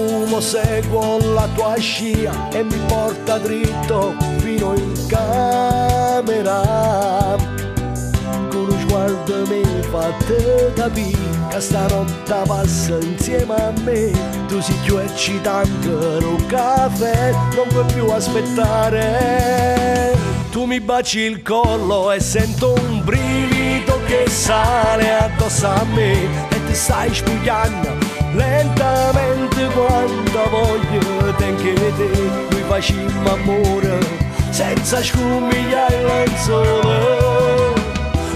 profumo seguo la tua scia e mi porta dritto fino in camera. Con lo sguardo mi fate capire che stanotte passa insieme a me. Tu sei più eccitante un caffè, non puoi più aspettare. Tu mi baci il collo e sento un brivido che sale addosso a me e ti stai spugliando lentamente quando voglio te anche te. Noi facciamo amore senza scumigliare il lenzuolo.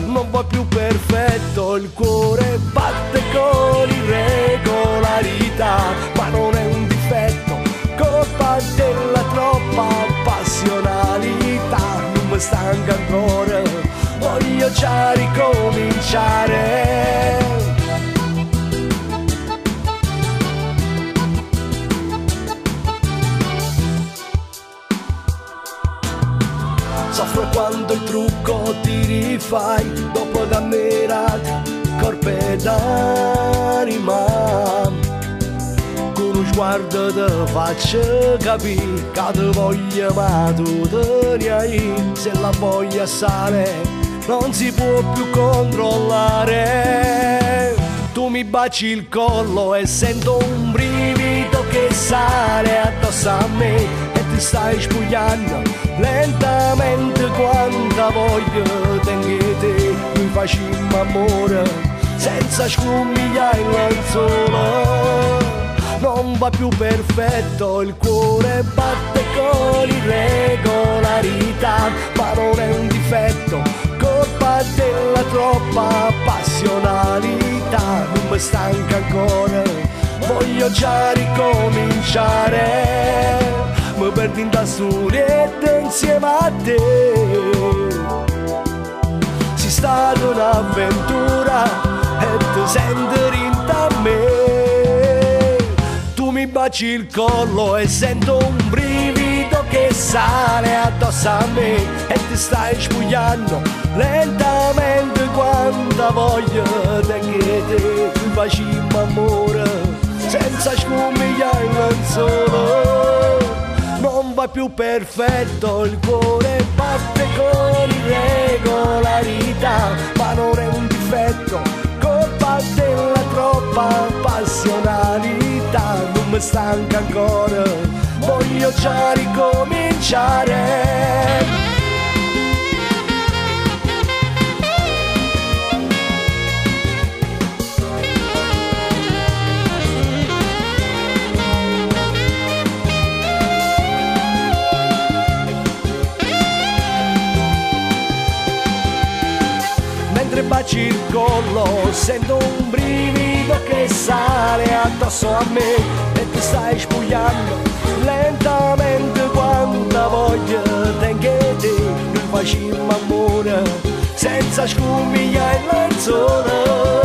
Non va più perfetto, il cuore batte con irregolarità, ma non è un difetto, colpa della troppa passionalità. Non mi stanca ancora, voglio già ricominciare. Soffro quando il trucco ti rifai dopo camminate corpo d'anima. Con lo sguardo ti faccio capire che ti voglio ma tu te ne hai. Se la voglia sale non si può più controllare. Tu mi baci il collo e sento un brivido che sale addosso a me e ti stai spugliando lentamente quando voglio te anche te. Noi facciamo amore senza scumigliare il lenzuolo. Non va più perfetto, il cuore batte con irregolarità, ma non è un difetto, colpa della troppa passionalità. Non mi stanca ancora, voglio già ricominciare. Mi perdi in tassurietta insieme a te. Si stata un'avventura e ti senti rinta a me. Tu mi baci il collo e sento un brivido che sale addosso a me e ti stai spugliando lentamente quando voglio te anche te. Tu facciamo amore senza scumigliare il lenzuolo. Non va più perfetto, il cuore batte con irregolarità, ma non è un difetto, colpa della troppa passionalità. Non mi stanca ancora, voglio già ricominciare. Mentre baci il collo sento un brivido che sale addosso a me e ti stai spugliando lentamente quando voglio te anche te. Noi facciamo amore senza scumigliare il lenzuolo.